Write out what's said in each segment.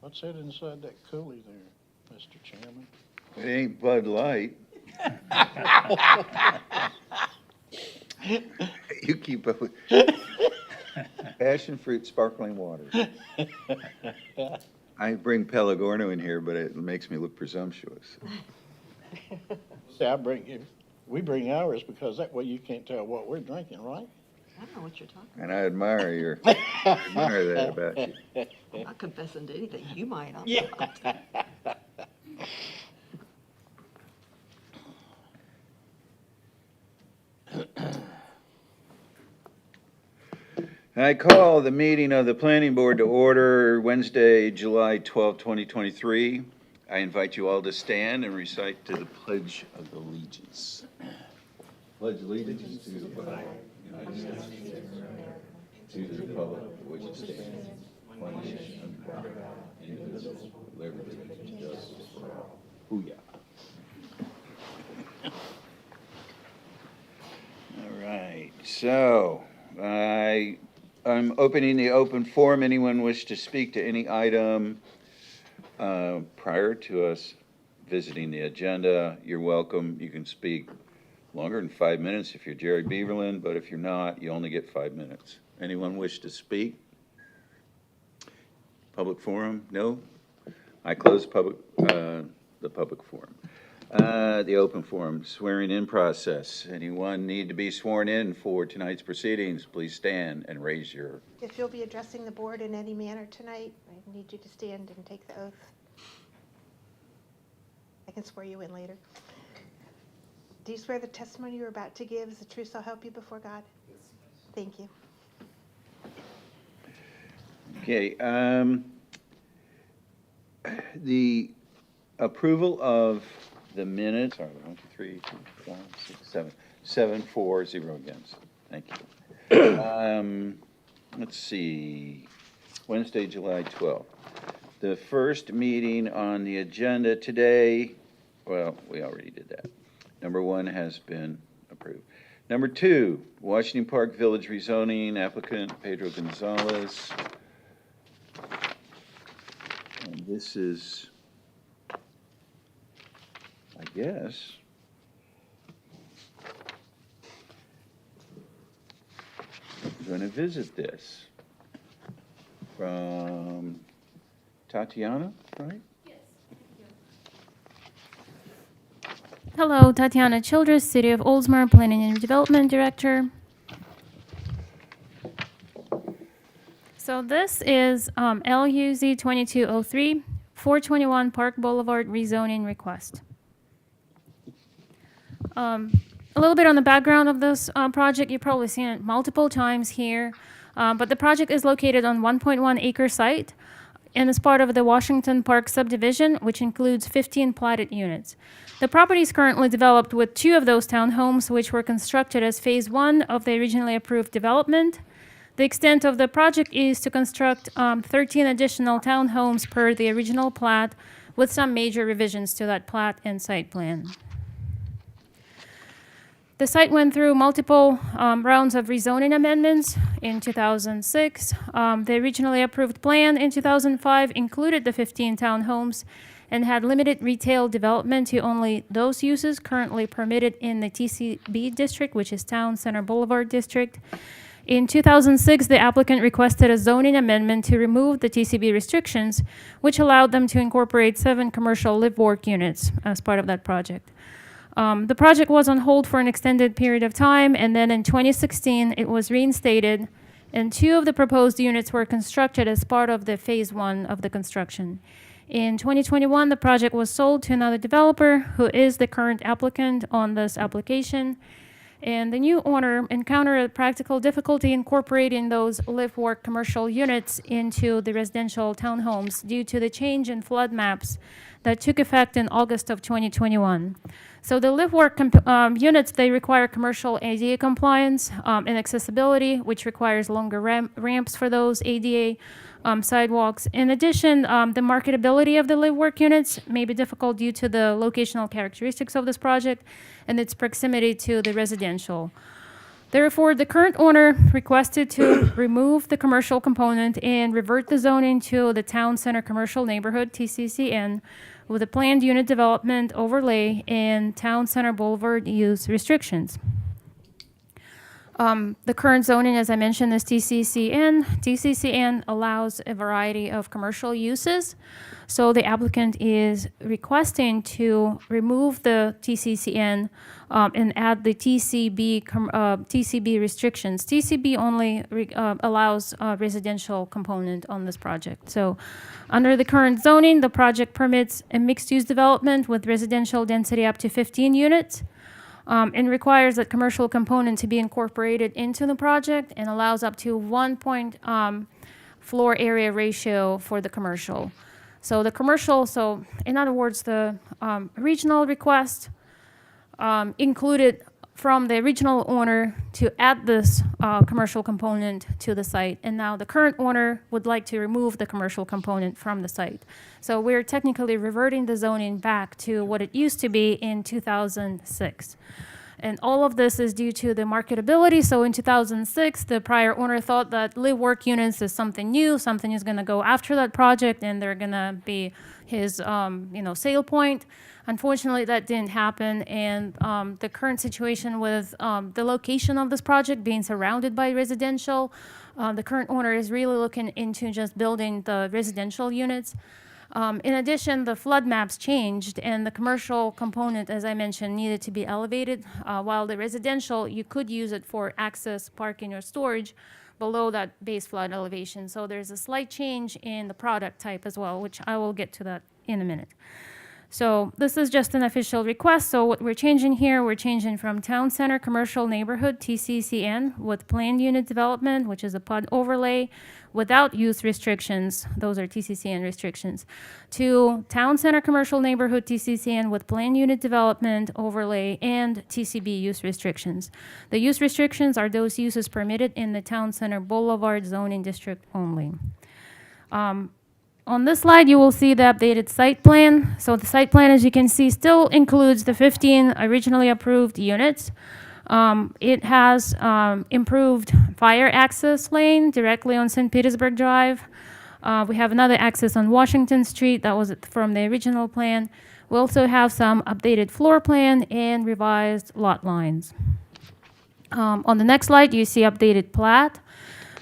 What's that inside that coolie there, Mr. Chairman? It ain't Bud Light. You keep up with passion fruit sparkling water. I bring Pellegorno in here, but it makes me look presumptuous. See, we bring ours because that way you can't tell what we're drinking, right? I don't know what you're talking And I admire that about you. about. I'm not confessing to anything. You might. I'm Yeah. not. I call the meeting of the Planning Board to order Wednesday, July 12, 2023. I invite you all to stand and recite to the Pledge of Allegiance. Pledge allegiance to the flag of the United States of America, to the republic for which it stands, one nation under God, indivisible, with liberty and justice for all. Hoo-yah. All right, so I'm opening the open forum. Anyone wish to speak to any item prior to us visiting the agenda? You're welcome. You can speak longer than 5 minutes if you're Jerry Beaverland, but if you're not, you only get 5 minutes. Anyone wish to speak? Public forum? No? I close the public forum. The open forum, swearing in process. Anyone need to be sworn in for tonight's proceedings? Please stand and raise your. If you'll be addressing the board in any manner tonight, I need you to stand and take the oath. I can swear you in later. Do you swear the testimony you're about to give is the truth so help you before God? Yes. Thank you. Okay, the approval of the minutes, sorry, 1, 2, 3, 4, 5, 6, 7, 7, 4, 0 against. Thank you. Let's see, Wednesday, July 12th. The first meeting on the agenda today, well, we already did that. Number 1 has been approved. Number 2, Washington Park Village rezoning, applicant Pedro Gonzalez. And this is, I guess, I'm going to visit this from Tatiana, right? Hello, Tatiana Childress, City of Oldsmar Planning and Development Director. So this is LUZ 2203, 421 Park Boulevard rezoning request. A little bit on the background of this project. You've probably seen it multiple times here, but the project is located on 1.1 acre site and is part of the Washington Park subdivision, which includes 15 platted units. The property is currently developed with 2 of those townhomes, which were constructed as phase 1 of the originally approved development. The extent of the project is to construct 13 additional townhomes per the original plat, with some major revisions to that plat and site plan. The site went through multiple rounds of rezoning amendments in 2006. The originally approved plan in 2005 included the 15 townhomes and had limited retail development to only those uses currently permitted in the TCB district, which is Town Center Boulevard District. In 2006, the applicant requested a zoning amendment to remove the TCB restrictions, which allowed them to incorporate 7 commercial live-work units as part of that project. The project was on hold for an extended period of time, and then in 2016, it was reinstated, and 2 of the proposed units were constructed as part of the phase 1 of the construction. In 2021, the project was sold to another developer who is the current applicant on this application, and the new owner encountered a practical difficulty incorporating those live-work commercial units into the residential townhomes due to the change in flood maps that took effect in August of 2021. So the live-work units, they require commercial ADA compliance and accessibility, which requires longer ramps for those ADA sidewalks. In addition, the marketability of the live-work units may be difficult due to the locational characteristics of this project and its proximity to the residential. Therefore, the current owner requested to remove the commercial component and revert the zoning to the Town Center Commercial Neighborhood, TCCN, with a planned unit development overlay and Town Center Boulevard use restrictions. The current zoning, as I mentioned, is TCCN. TCCN allows a variety of commercial uses. So the applicant is requesting to remove the TCCN and add the TCB restrictions. TCB only allows a residential component on this project. So under the current zoning, the project permits a mixed-use development with residential density up to 15 units. And requires that commercial component to be incorporated into the project and allows up to 1 floor area ratio for the commercial. So the commercial, so in other words, the original request included from the original owner to add this commercial component to the site. And now the current owner would like to remove the commercial component from the site. So we're technically reverting the zoning back to what it used to be in 2006. And all of this is due to the marketability. So in 2006, the prior owner thought that live work units is something new, something is going to go after that project, and they're going to be his sale point. Unfortunately, that didn't happen, and the current situation with the location of this project being surrounded by residential, the current owner is really looking into just building the residential units. In addition, the flood maps changed, and the commercial component, as I mentioned, needed to be elevated, while the residential, you could use it for access, parking, or storage below that base flood elevation. So there's a slight change in the product type as well, which I will get to that in a minute. So this is just an official request. So what we're changing here, we're changing from Town Center Commercial Neighborhood, TCCN, with planned unit development, which is a PUD overlay, without use restrictions, those are TCCN restrictions, to Town Center Commercial Neighborhood, TCCN, with planned unit development, overlay, and TCB use restrictions. The use restrictions are those uses permitted in the Town Center Boulevard zoning district only. On this slide, you will see the updated site plan. So the site plan, as you can see, still includes the 15 originally approved units. It has improved fire access lane directly on St. Petersburg Drive. We have another access on Washington Street that was from the original plan. We also have some updated floor plan and revised lot lines. On the next slide, you see updated plat.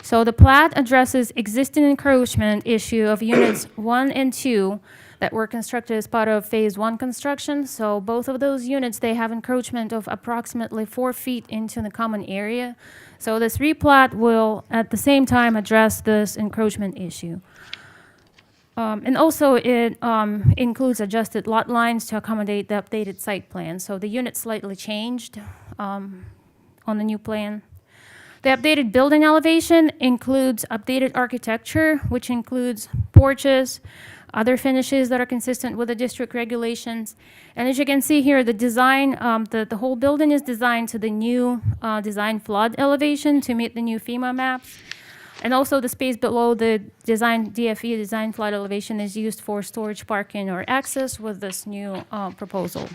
So the plat addresses existing encroachment issue of units 1 and 2 that were constructed as part of phase 1 construction. So both of those units, they have encroachment of approximately 4 feet into the common area. So this replat will at the same time address this encroachment issue. And also it includes adjusted lot lines to accommodate the updated site plan. So the unit slightly changed on the new plan. The updated building elevation includes updated architecture, which includes porches, other finishes that are consistent with the district regulations. And as you can see here, the design, the whole building is designed to the new design flood elevation to meet the new FEMA maps. And also the space below the design DFE, design flood elevation, is used for storage, parking, or access with this new proposal.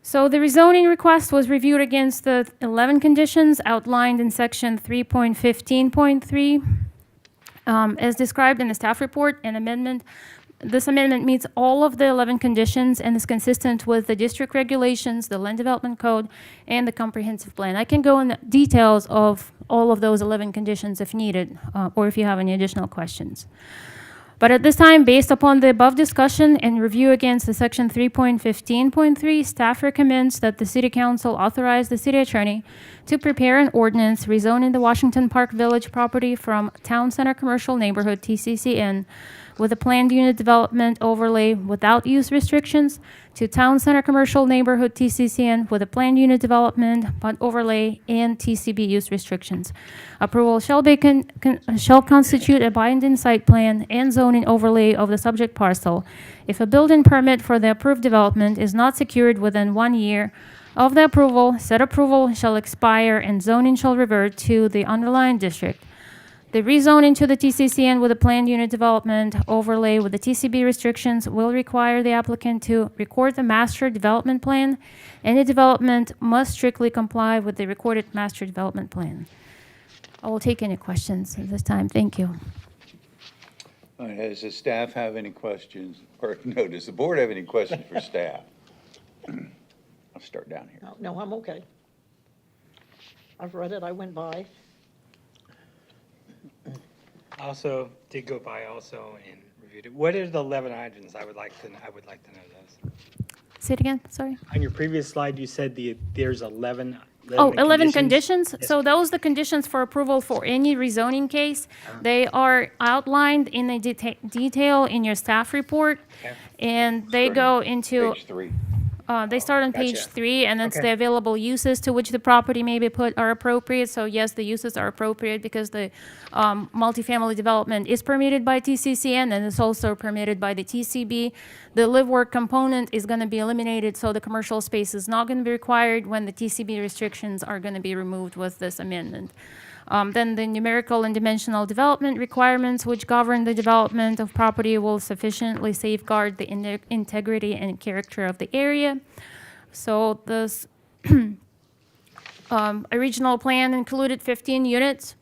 So the rezoning request was reviewed against the 11 conditions outlined in section 3.15.3. As described in the staff report, this amendment meets all of the 11 conditions and is consistent with the district regulations, the land development code, and the comprehensive plan. I can go into details of all of those 11 conditions if needed, or if you have any additional questions. But at this time, based upon the above discussion and review against the section 3.15.3, staff recommends that the City Council authorize the City Attorney to prepare an ordinance rezoning the Washington Park Village property from Town Center Commercial Neighborhood, TCCN, with a planned unit development overlay without use restrictions, to Town Center Commercial Neighborhood, TCCN, with a planned unit development but overlay and TCB use restrictions. Approval shall constitute a binding site plan and zoning overlay of the subject parcel if a building permit for the approved development is not secured within 1 year of the approval. Said approval shall expire and zoning shall revert to the underlying district. The rezoning to the TCCN with a planned unit development overlay with the TCB restrictions will require the applicant to record the master development plan. Any development must strictly comply with the recorded master development plan. I will take any questions at this time. Thank you. All right, does the staff have any questions? Or, no, does the board have any questions for staff? I'll start down here. No, I'm okay. I've read it, I went by. Also did go by also and reviewed it. What are the 11 items? I would like to know those. Say it again, sorry. On your previous slide, you said there's 11. Oh, 11 conditions? Yes, So those are the conditions for approval for any rezoning case. They are outlined in a detail in your staff report, Okay. and they go into, Page 3. they start on page Gotcha. 3, and it's the Okay. available uses to which the property may be put are appropriate. So yes, the uses are appropriate because the multifamily development is permitted by TCCN, and it's also permitted by the TCB. The live work component is going to be eliminated, so the commercial space is not going to be required when the TCB restrictions are going to be removed with this amendment. Then the numerical and dimensional development requirements which govern the development of property will sufficiently safeguard the integrity and character of the area. So this original plan included 15 units,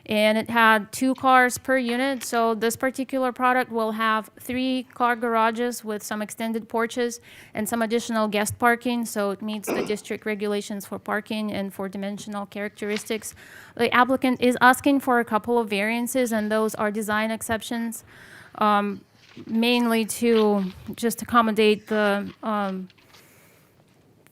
and it had 2 cars per unit. So this particular product will have 3 car garages with some extended porches and some additional guest parking. So it meets the district regulations for parking and for dimensional characteristics. The applicant is asking for a couple of variances, and those are design exceptions, mainly to just accommodate the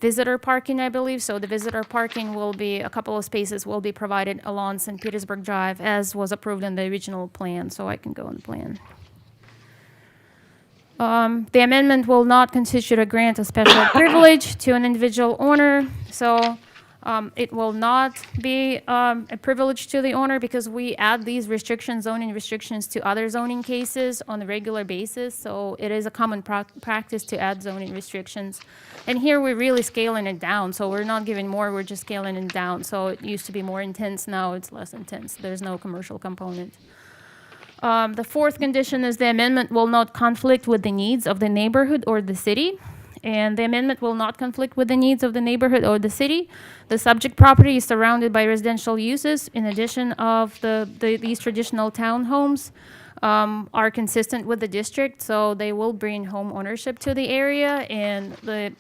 visitor parking, I believe. So the visitor parking will be, a couple of spaces will be provided along St. Petersburg Drive as was approved in the original plan, so I can go on the plan. The amendment will not constitute a grant of special privilege to an individual owner, so it will not be a privilege to the owner because we add these restrictions, zoning restrictions, to other zoning cases on a regular basis. So it is a common practice to add zoning restrictions. And here we're really scaling it down. So we're not giving more, we're just scaling it down. So it used to be more intense, now it's less intense. There's no commercial component. The fourth condition is the amendment will not conflict with the needs of the neighborhood or the city. And the amendment will not conflict with the needs of the neighborhood or the city. The subject property is surrounded by residential uses. In addition of these traditional townhomes are consistent with the district, so they will bring home ownership to the area. And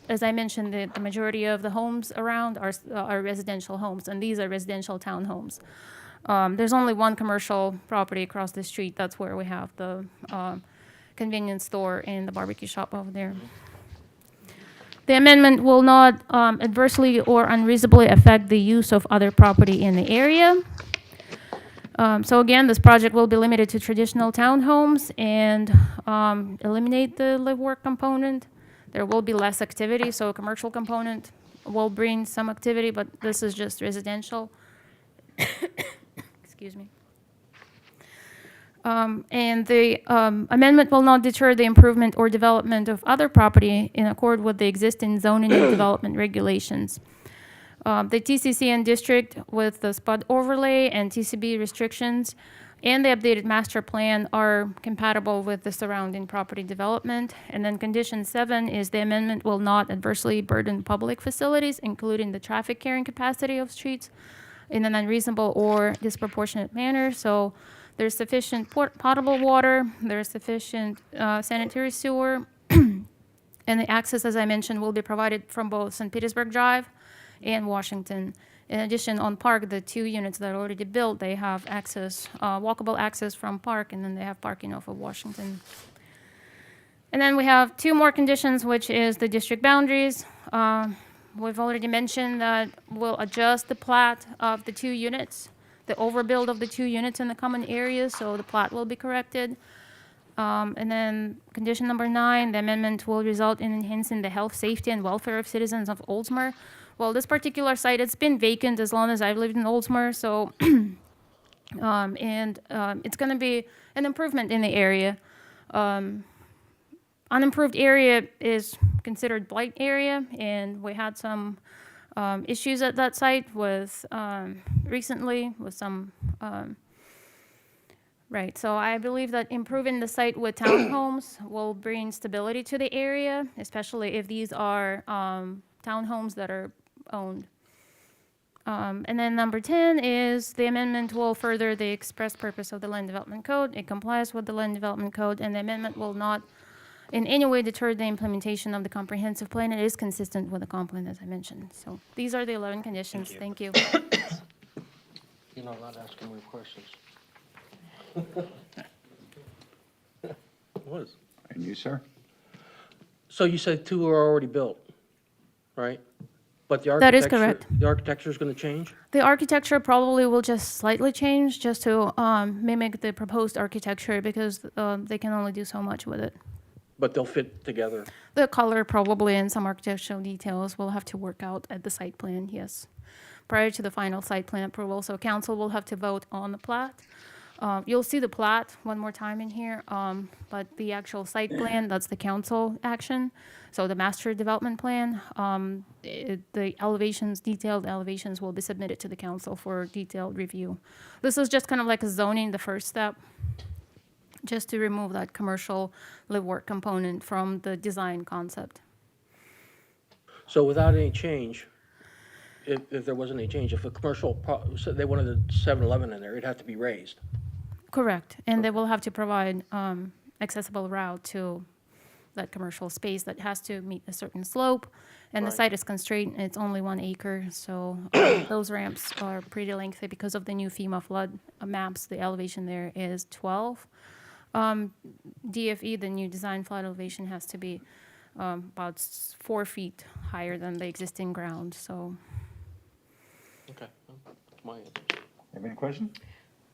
as I mentioned, the majority of the homes around are residential homes, and these are residential townhomes. There's only one commercial property across the street. That's where we have the convenience store and the barbecue shop over there. The amendment will not adversely or unreasonably affect the use of other property in the area. So again, this project will be limited to traditional townhomes and eliminate the live-work component. There will be less activity, so a commercial component will bring some activity, but this is just residential. Excuse me. And the amendment will not deter the improvement or development of other property in accord with the existing zoning and development regulations. The TCCN district with the spot overlay and TCB restrictions and the updated master plan are compatible with the surrounding property development. And then condition 7 is the amendment will not adversely burden public facilities, including the traffic carrying capacity of streets, in an unreasonable or disproportionate manner. So there's sufficient potable water, there's sufficient sanitary sewer, and the access, as I mentioned, will be provided from both St. Petersburg Drive and Washington. In addition, on Park, the 2 units that are already built, they have access, walkable access from Park, and then they have parking off of Washington. And then we have 2 more conditions, which is the district boundaries. We've already mentioned that we'll adjust the plat of the 2 units, the overbuild of the 2 units in the common areas, so the plat will be corrected. And then condition number 9, the amendment will result in enhancing the health, safety, and welfare of citizens of Oldsmar. Well, this particular site, it's been vacant as long as I've lived in Oldsmar, so, it's gonna be an improvement in the area. Unimproved area is considered blight area, and we had some issues at that site with recently with some Right, so I believe that improving the site with townhomes will bring stability to the area, especially if these are townhomes that are owned. And then number 10 is the amendment will further the express purpose of the Land Development Code. It complies with the Land Development Code, and the amendment will not in any way deter the implementation of the comprehensive plan. It is consistent with the comp plan, as I mentioned. So these are the 11 conditions. Thank you. You're not allowed to ask him more questions. Was. And you, sir? So you said 2 are already built, right? But the That is architecture. correct. The architecture is going to change? The architecture probably will just slightly change just to mimic the proposed architecture because they can only do so much with it. But they'll fit together? The color probably and some architectural details will have to work out at the site plan, yes, prior to the final site plan approval. So council will have to vote on the plat. You'll see the plat one more time in here, but the actual site plan, that's the council action. So the master development plan, the elevations, detailed elevations will be submitted to the council for detailed review. This is just kind of like a zoning, the first step, just to remove that commercial live work component from the design concept. So without any change, if there wasn't any change, if a commercial, so they wanted a 7-Eleven in there, it'd have to be raised? Correct, and they will have to provide accessible route to that commercial space that has to meet a certain slope, and the Right. site is constrained, and it's only 1 acre, so those ramps are pretty lengthy because of the new FEMA flood maps. The elevation there is 12. DFE, the new design flood elevation, has to be about 4 feet higher than the existing ground, so. Okay, that's my answer. Have any question?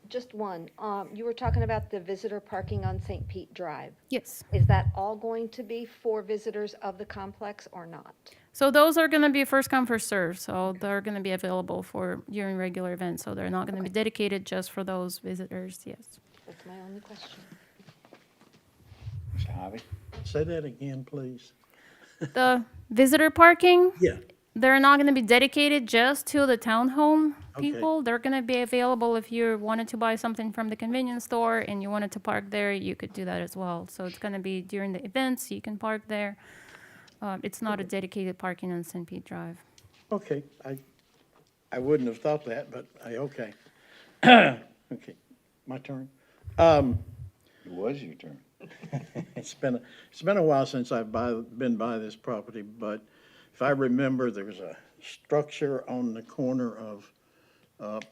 Just one. You were talking about the visitor parking on St. Pete Drive. Yes. Is that all going to be for visitors of the complex or not? So those are going to be first come, first served. So they're going to be available for during regular events. So they're not going to be dedicated just for those visitors. Yes. That's my only question. Mr. Hobby? Say that again, please. The visitor parking, Yeah. they're not going to be dedicated just to the townhome Okay. people. They're going to be available if you wanted to buy something from the convenience store and you wanted to park there, you could do that as well. So it's going to be during the events, you can park there. It's not a dedicated parking on St. Pete Drive. Okay, I wouldn't have thought that, but okay. Okay, my turn. It was your turn. It's been a while since I've been by this property, but if I remember, there's a structure on the corner of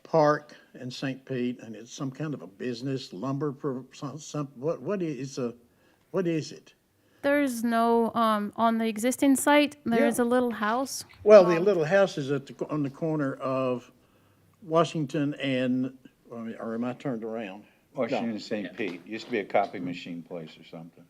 Park and St. Pete, and it's some kind of a business, lumber, what is it? There's no, on the existing site, there's Yeah. a little house. Well, the little house is on the corner of Washington and, or am I turned around? Washington and St. Pete. Used to be a copy machine place or something.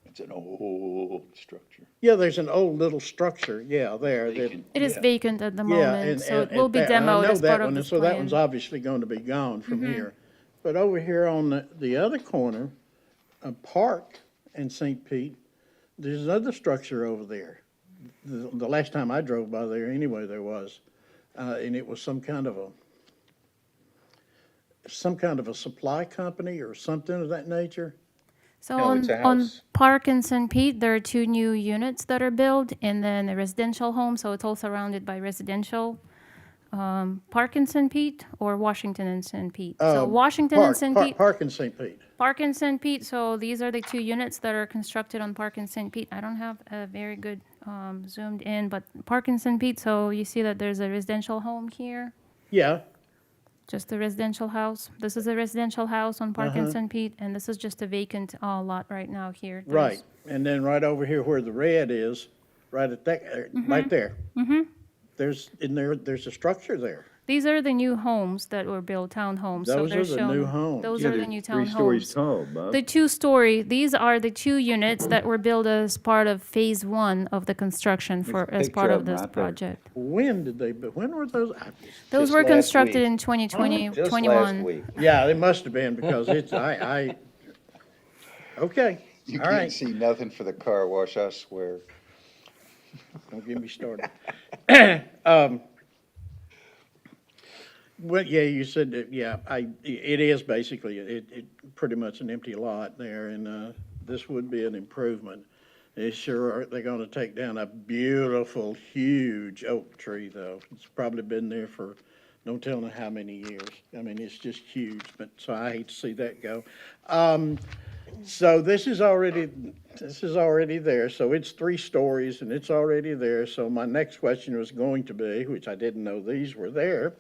It's an old structure. Yeah, there's an old little structure, yeah, there. that- Vacant. It is yeah. vacant at the Yeah, moment, so it will be that- and I demoed know as that part of one, this So that one's plan. obviously going to be gone from here. But over here on the other corner, Park and St. Pete, there's another structure over there. The last time I drove by there, anyway, there was. And it was some kind of a supply company or something of that nature. So No, it's a on house. Park and St. Pete, there are 2 new units that are built, and then a residential home, so it's all surrounded by residential. Park and St. Pete or Washington and St. Pete? So Washington and St. Pete, Park and St. Pete. Park and St. Pete, so these are the 2 units that are constructed on Park and St. Pete. I don't have a very good zoomed in, but Park and St. Pete, so you see that there's a residential home here, Yeah, just a residential house. This is a residential house on Park and St. Pete, and this is just a vacant lot right now here. right. And then right over here where the red is, right at that, right there. Mm-hmm. There's a structure there. These are the new homes that were built, townhomes. So Those they're are the new shown- homes. Those Yeah, are the they're new 3 stories townhomes. tall, Bob. The 2-story, these are the 2 units that were built as part of phase 1 of the construction as part picture of of 'em this right there. project. When were those? Those Just were last constructed week. in 2020, Just 21. last week. Yeah, it must have been because okay, You all can't right, see nothing for the car wash, I swear. don't get me started. Well, yeah, you said that, yeah, it is basically, it pretty much an empty lot there, and, this would be an improvement. They sure are, they're gonna take down a beautiful, huge oak tree, though. It's probably been there for no telling how many years. I mean, it's just huge, but, so I hate to see that go. So this is already there, so it's 3 stories, and it's already there. So my next question was going to be, which I didn't know these were there,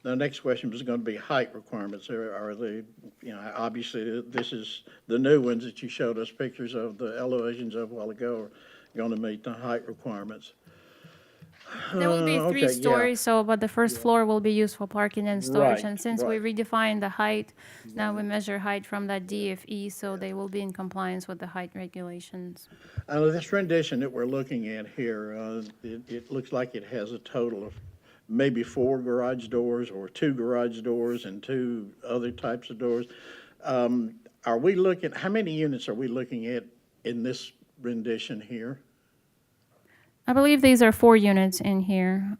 the next question was going to be height requirements. Are they, you know, obviously, this is, the new ones that you showed us pictures of, the elevations of a while ago are going to meet the height requirements. There will be Okay, 3 yeah. stories, so, but the first floor will be used for parking and storage. Right, And since we right. redefined the height, now we measure height from that DFE, so they will be in compliance with the height regulations. This rendition that we're looking at here, it looks like it has a total of maybe 4 garage doors or 2 garage doors and 2 other types of doors. Are we looking, how many units are we looking at in this rendition here? I believe these are 4 units in here.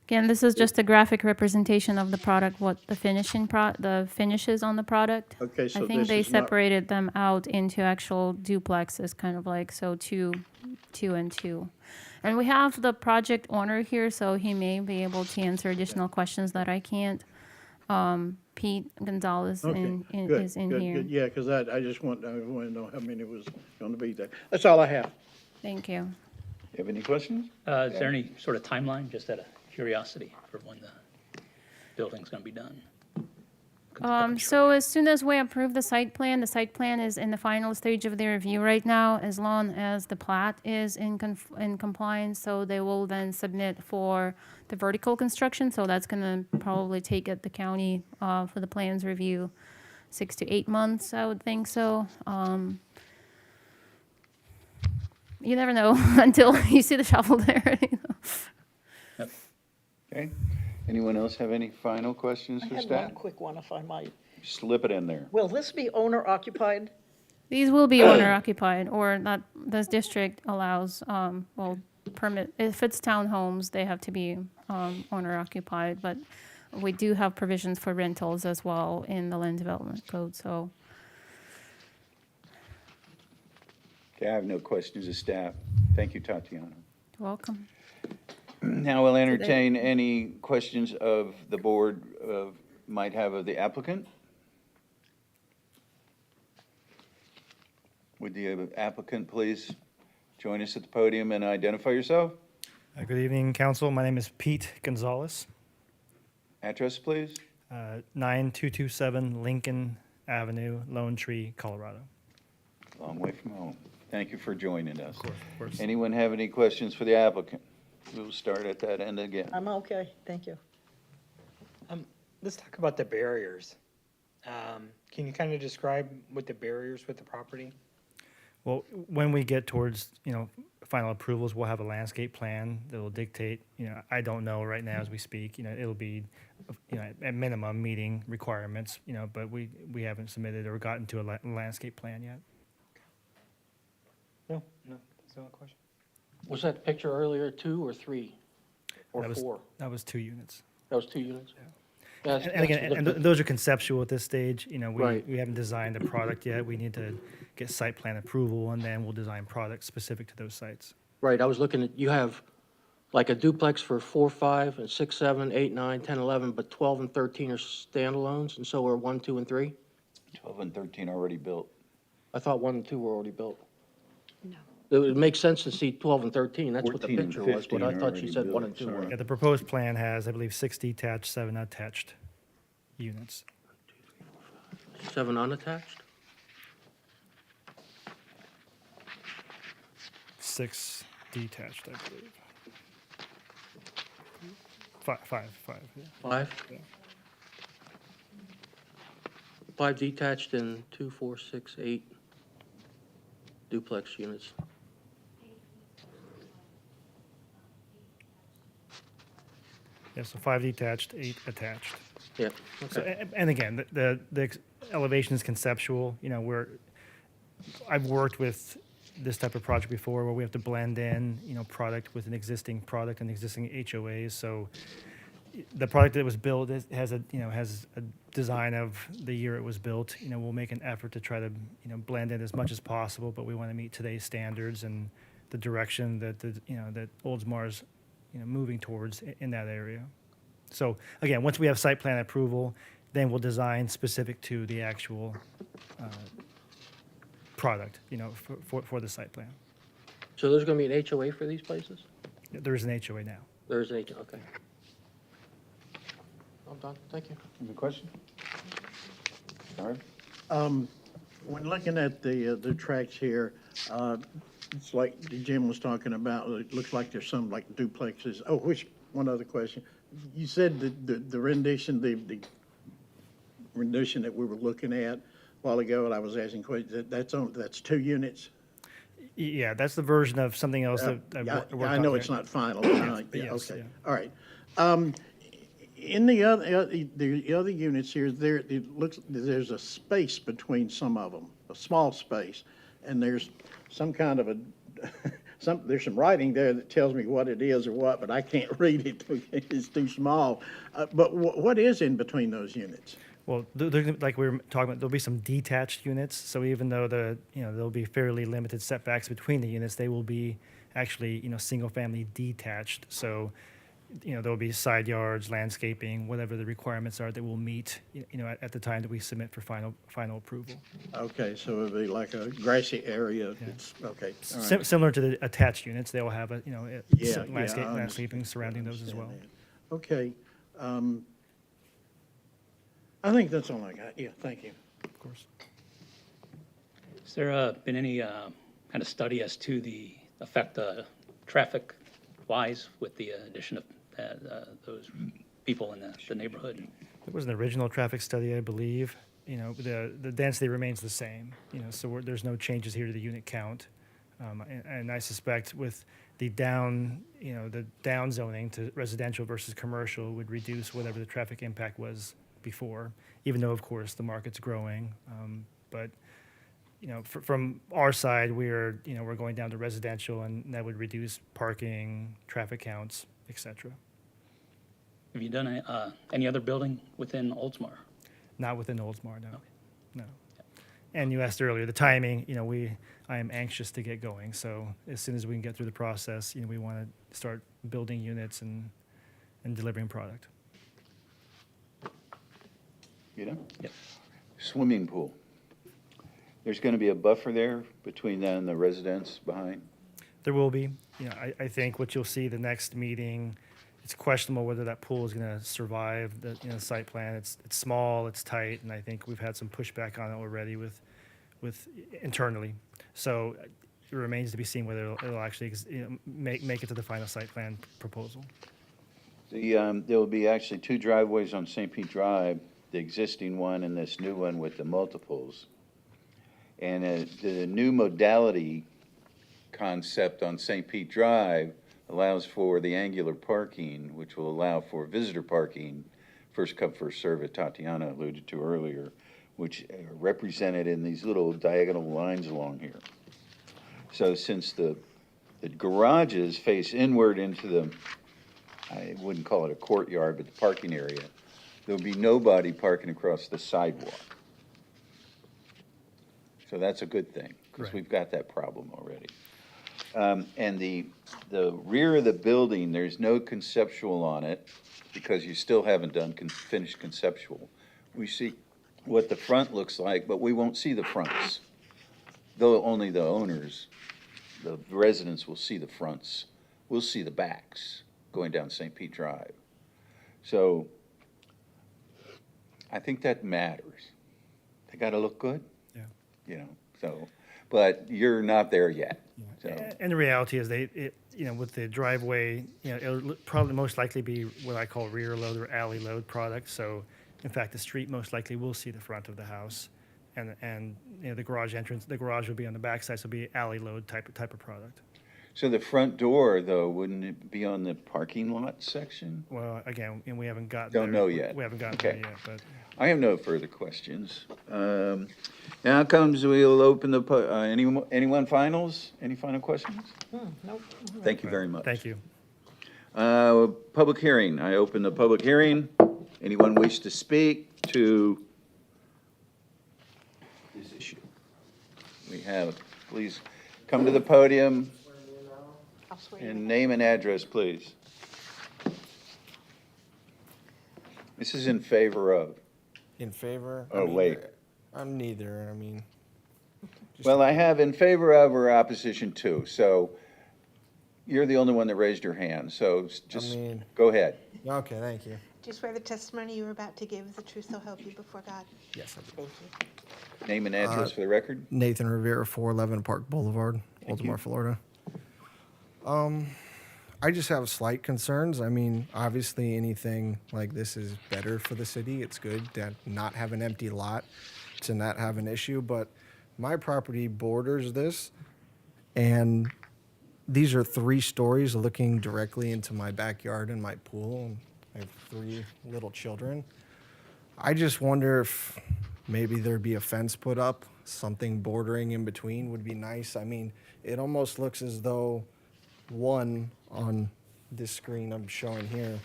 Again, this is just a graphic representation of the product, what the the finishes on the product. Okay, so I think this they is not- separated them out into actual duplexes, kind of like, so two and two. And we have the project owner here, so he may be able to answer additional questions that I can't. Pete Gonzalez Okay, good, is in good, here. good. Yeah, because I just want to know how many was going to be there. That's all I have. Thank you. You have any questions? Is there any sort of timeline, just out of curiosity, for when the building's gonna be done? So as soon as we approve the site plan is in the final stage of the review right now, as long as the plat is in compliance, so they will then submit for the vertical construction, so that's gonna probably take at the county, for the plans review, 6 to 8 months, I would think so. You never know until you see the shovel there. Okay. Anyone else have any final questions I for had staff? one quick one, if I might. Slip it in there. Will this be owner occupied? These will be owner occupied, or not, this district allows, permit, if it's townhomes, they have to be, owner occupied, but we do have provisions for rentals as well in the land development code, so. Okay, I have no questions of staff. Thank you, Tatiana. Welcome. Now we'll entertain any questions of the board might have of the applicant. Would the applicant please join us at the podium and identify yourself? Good evening, council. My name is Pete Gonzalez, Address, please? 9227 Lincoln Avenue, Lone Tree, Colorado. Long way from home. Thank you for joining us. Of course. Anyone have any questions for the applicant? We'll start at that end again. I'm okay, thank you. Let's talk about the barriers. Can you kind of describe what the barriers with the property? Well, when we get towards, final approvals, we'll have a landscape plan that will dictate, I don't know right now as we speak, it'll be, at minimum meeting requirements, but we haven't submitted or gotten to a landscape plan yet. No, that's not a question. Was that picture earlier 2 or 3? Or That was- 4? That was 2 units. That was 2 units? Yeah. And again, those are conceptual at this stage, Right. we haven't designed a product yet. We need to get site plan approval, and then we'll design products specific to those sites. Right, I was looking at, you have like a duplex for 4, 5, and 6, 7, 8, 9, 10, 11, but 12 and 13 are standalones, and so are 1, 2, and 3? 12 and 13 already built. I thought 1 and 2 were already built. No. It would make sense to see 12 and 13, that's what the 14 and picture was, but I 15 are thought she already said 1 built, and 2 sorry. were. Yeah, the proposed plan has, I believe, 6 detached, 7 attached units. 7 unattached? 6 detached, I believe. 5, yeah. 5? 5 detached and 2, 4, 6, 8 duplex units. Yeah, so 5 detached, 8 attached. Yeah, So, okay. and again, the elevation is conceptual, I've worked with this type of project before where we have to blend in, product with an existing product and existing HOAs. So the product that was built has a design of the year it was built. We'll make an effort to try to, blend in as much as possible, but we want to meet today's standards and the direction that that Oldsmar's, moving towards in that area. So again, once we have site plan approval, then we'll design specific to the actual product, for the site plan. So there's gonna be an HOA for these places? There is an HOA now. There is an HOA, okay. I'm done, thank you. Any question? All right. When looking at the tracks here, it's like Jim was talking about, it looks like there's some like duplexes. Oh, one other question. You said the rendition, the rendition that we were looking at a while ago, and I was asking questions, that's 2 units? Yeah, that's the version of something else that Yeah, I worked I on know there. it's not final. Yes, Okay, yeah. all right. In the other units here, it looks, there's a space between some of them, a small space, and there's some kind of there's some writing there that tells me what it is or what, but I can't read it. It's too small. But what is in between those units? Well, like we were talking about, there'll be some detached units. So even though there'll be fairly limited setbacks between the units, they will be actually, single family detached. So, there'll be side yards, landscaping, whatever the requirements are that we'll meet, at the time that we submit for final approval. Okay, so it'll be like a grassy area. It's, okay, all right. Similar to the attached units, they will have Yeah, landscaping surrounding those as well. Okay. I think that's all I got. Yeah, thank you. Of course. Has there been any kind of study as to the effect traffic-wise with the addition of those people in the neighborhood? There was an original traffic study, I believe. The density remains the same, so there's no changes here to the unit count. And I suspect with the down zoning to residential versus commercial would reduce whatever the traffic impact was before, even though, of course, the market's growing. But, from our side, we're going down to residential, and that would reduce parking, traffic counts, et cetera. Have you done any other building within Oldsmar? Not within Oldsmar, no. No. And you asked earlier, the timing, I am anxious to get going. So as soon as we can get through the process, we want to start building units and delivering product. Yep. Yep. Swimming pool. There's going to be a buffer there between that and the residence behind? There will be. I think what you'll see the next meeting, it's questionable whether that pool is going to survive the site plan. It's small, it's tight, and I think we've had some pushback on it already with internally. So it remains to be seen whether it'll actually make it to the final site plan proposal. There will be actually 2 driveways on St. Pete Drive, the existing one and this new one with the multiples. And the new modality concept on St. Pete Drive allows for the angular parking, which will allow for visitor parking, first come, first serve, that Tatiana alluded to earlier, which are represented in these little diagonal lines along here. So since the garages face inward into the, I wouldn't call it a courtyard, but the parking area, there'll be nobody parking across the sidewalk. So that's a good thing, because Correct. we've got that problem already. And the rear of the building, there's no conceptual on it, because you still haven't done finished conceptual. We see what the front looks like, but we won't see the fronts. Though only the owners, the residents will see the fronts. We'll see the backs going down St. Pete Drive. So I think that matters. They gotta look good. Yeah. So, but you're not there yet. So, And the reality is with the driveway, it'll probably most likely be what I call rear load or alley load product. So in fact, the street most likely will see the front of the house, and the garage entrance, the garage will be on the backside, so it'll be alley load type of product. So the front door, though, wouldn't it be on the parking lot section? Well, again, and we haven't gotten Don't there. know yet. We haven't gotten Okay. there yet, but. I have no further questions. Now comes, we'll open the, anyone finals? Any final questions? Nope. Thank you very much. Thank you. Public hearing. I open the public hearing. Anyone wish to speak to this issue? We have, please come to the podium I'll swear you in. and name and address, please. This is in favor of. In favor? Oh, wait. I'm neither, I mean. just- Well, I have in favor of or opposition to, so you're the only one that raised your hand, so just mean- go ahead. Okay, thank you. Do you swear the testimony you are about to give is the truth, so help you before God? Yes, I do. Thank you. Name and address for the record. Nathan Rivera, 411 Park Boulevard, Thank you. Oldsmar, Florida. I just have slight concerns. I mean, obviously, anything like this is better for the city. It's good to not have an empty lot, to not have an issue. But my property borders this, and these are 3 stories looking directly into my backyard and my pool. And I have 3 little children. I just wonder if maybe there'd be a fence put up, something bordering in between would be nice. I mean, it almost looks as though one on this screen I'm showing here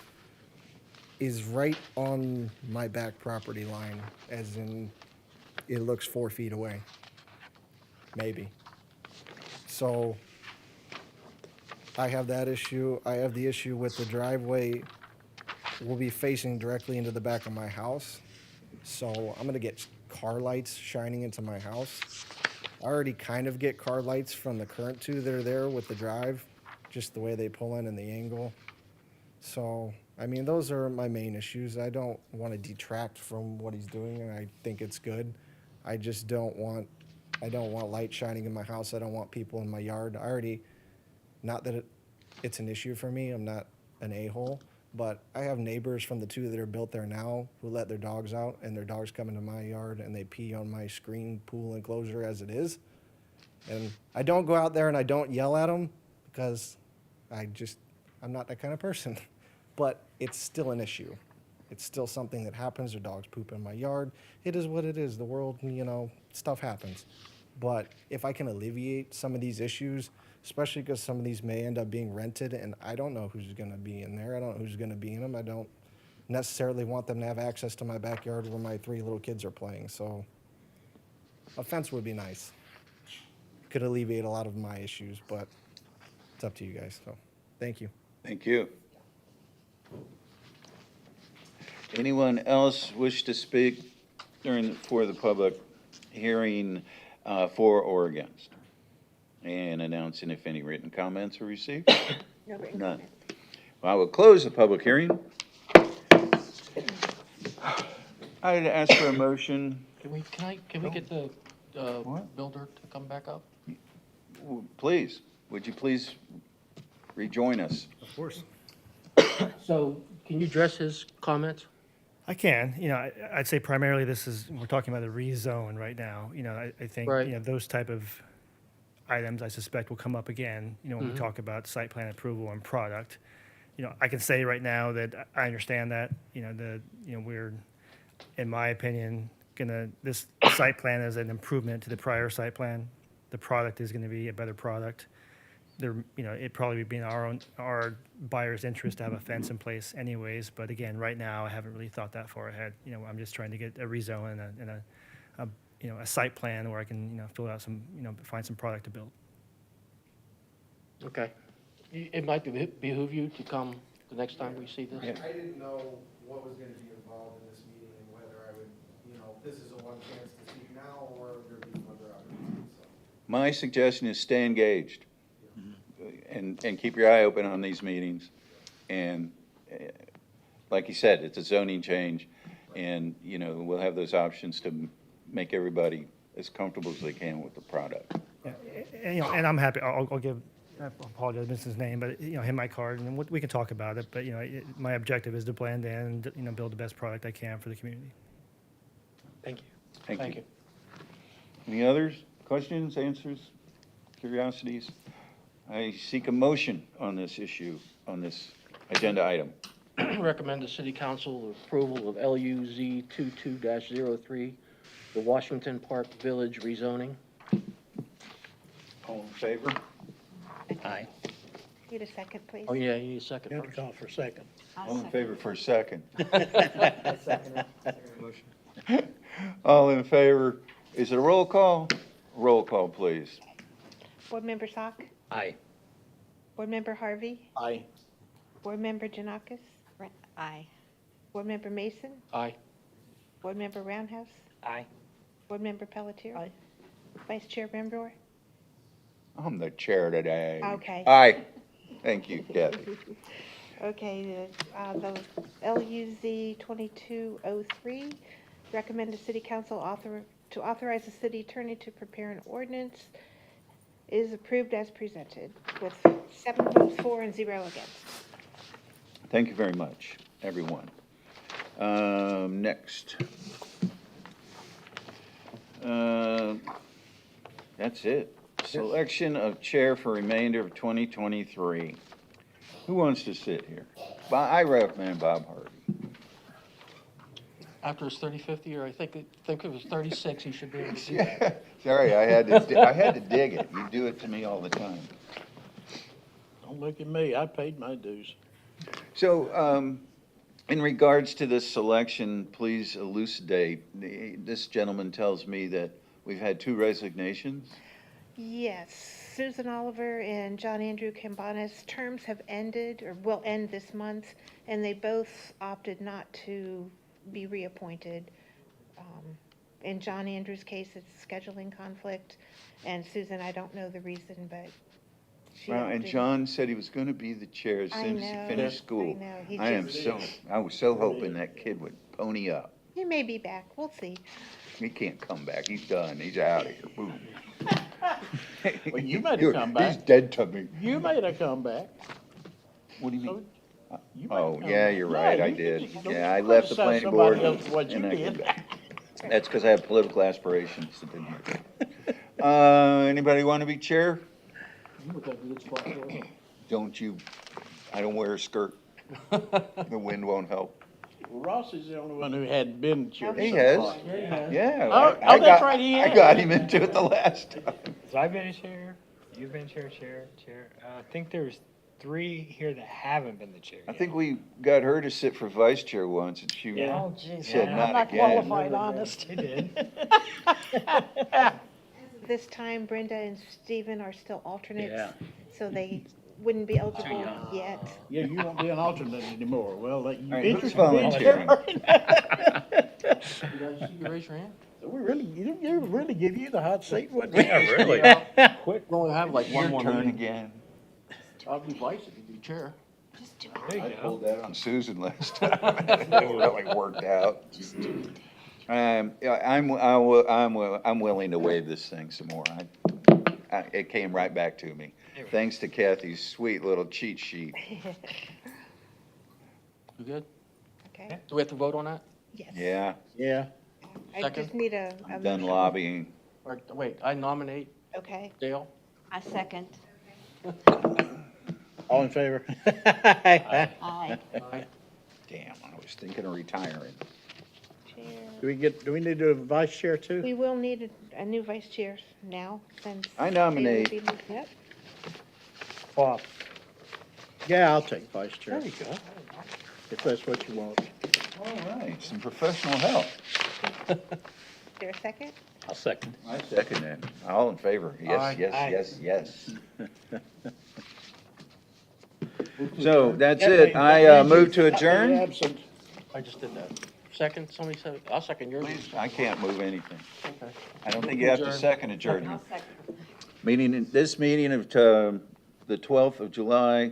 is right on my back property line, as in it looks 4 feet away, maybe. So I have that issue. I have the issue with the driveway will be facing directly into the back of my house. So I'm gonna get car lights shining into my house. I already kind of get car lights from the current 2 that are there with the drive, just the way they pull in and the angle. So, I mean, those are my main issues. I don't want to detract from what he's doing, and I think it's good. I just don't want light shining in my house. I don't want people in my yard. I already, not that it's an issue for me. I'm not an a-hole, but I have neighbors from the 2 that are built there now who let their dogs out, and their dogs come into my yard and they pee on my screen pool enclosure as it is. And I don't go out there and I don't yell at them because I'm not that kind of person. But it's still an issue. It's still something that happens. Their dogs poop in my yard. It is what it is. The world, stuff happens. But if I can alleviate some of these issues, especially because some of these may end up being rented, and I don't know who's going to be in there. I don't know who's going to be in them. I don't necessarily want them to have access to my backyard where my 3 little kids are playing. So a fence would be nice. Could alleviate a lot of my issues, but it's up to you guys. So thank you. Thank you. Anyone else wish to speak for the public hearing for or against? And announcing if any written comments are received? No written None. comment. Well, I will close the public hearing. I'd ask for a motion. Can we get the What? builder to come back up? Please, would you please rejoin us? Of course. So, can you address his comments? I can, I'd say primarily we're talking about a rezone right now. I think, Right. those type of items I suspect will come up again, when we talk about site plan approval and product. I can say right now that I understand that, we're, in my opinion, this site plan is an improvement to the prior site plan. The product is gonna be a better product. It'd probably be in our buyer's interest to have a fence in place anyways, but again, right now, I haven't really thought that far ahead. I'm just trying to get a rezone and a site plan where I can, fill out some, find some product to build. Okay. It might behoove you to come the next time we see this. Yeah. I didn't know what was going to be involved in this meeting and whether I would, this is a one chance to speak now or there'd be further opportunities. So. My suggestion is stay engaged and keep your eye open on these meetings. And like you said, it's a zoning change and, we'll have those options to make everybody as comfortable as they can with the product. Yeah, and I'm happy, I'll give, I apologize, I missed his name, but, him my card, and we can talk about it, but, my objective is to blend in and, build the best product I can for the community. Thank you. Thank you. Any others? Questions, answers, curiosities? I seek a motion on this issue, on this agenda item. Recommend the city council approval of LUZ 22-03, the Washington Park Village rezoning. All in favor? Aye. Need a second, please? Oh, yeah, you need a second You have to first. call for a second. All in favor for a second? All in favor, is it a roll call? Roll call, please. Board Member Sock? Aye. Board Member Harvey? Aye. Board Member Janakis? Aye. Board Member Mason? Aye. Board Member Roundhouse? Aye. Board Member Pelletier? Aye. Vice Chair Brimrohr? I'm the chair today. Okay. Aye. Thank you, Kathy. Okay, the LUZ 2203, recommend the city council authorize the city attorney to prepare an ordinance, is approved as presented with 7 votes for and 0 against. Thank you very much, everyone. Next. That's it. Selection of chair for remainder of 2023. Who wants to sit here? I recommend Bob Harvey. After his 35th year, I think it was 36, he should be able to do that. Yeah, sorry, I had to dig it. You do it to me all the time. Don't look at me, I paid my dues. So, in regards to this selection, please elucidate. This gentleman tells me that we've had 2 resignations. Yes, Susan Oliver and John Andrew Cambanis' terms have ended, or will end this month, and they both opted not to be reappointed. In John Andrews' case, it's scheduling conflict, and Susan, I don't know the reason, but she Well, and opted- John said he was gonna be the chair as I soon as he know, finished school. I know. He I was so hoping that kid would pony up. He may be back, we'll see. He can't come back. He's done. He's out of here. Boom. Well, you made a comeback. He's dead to me. You made a comeback. What do you So mean? you made a Oh, comeback. yeah, you're right. Yeah, I you did. don't Yeah, I left the criticize planning board. somebody else for what you and I did. came back. That's because I have political aspirations that didn't work. Anybody want to be chair? You look like a good spot for it. Don't you, I don't wear a skirt. The wind won't help. Well, Ross is the only one who hadn't been chair. He so has. far. Yeah. Oh, I that's got- right, he I has. got him into it the last time. So I've been a chair, you've been chair. I think there's 3 here that haven't been the chair I yet. think we got her to sit for vice chair once and she Yeah. Oh, jeez, said Yeah. not I'm not again. qualified, honest. They did. This time Brenda and Stephen are still alternates, Yeah. so they wouldn't be eligible young. yet. Yeah, you won't be an alternate anymore. Well, that you All right, who's interested in being volunteering? chair? You guys see you raise your hand? We really, you really give you the hot seat, wouldn't we? Yeah, really. Quick, we only have like one Your more turn meeting. again. I'll be vice if you do chair. There I you pulled go. that on Susan last time. It really worked out. Yeah, I'm willing to waive this thing some more. It came right back to me. Thanks to Kathy's sweet little cheat sheet. You good? Okay, Do we have to vote on that? yes. Yeah, Yeah. I Second. just need a I'm done motion. lobbying. Or, wait, I nominate Okay, Dale. I second. All in favor? Aye. Aye. Damn, I was thinking of retiring. chair. Do we need to do a vice chair too? We will need a new vice chair now, since. I they will nominate- be moved up. Bob. Yeah, I'll take vice chair, There you go. if that's what you want. All right, some professional help. Is there a second? I'll second. I second that. All in favor? Aye. Yes, yes. So that's it. I move to adjourn. Absent. I just did that. Second, somebody said, I'll second yours. Please, I can't move anything. Okay. I don't think you have to Adjourn. second adjournment. I'll second. This meeting of the 12th of July,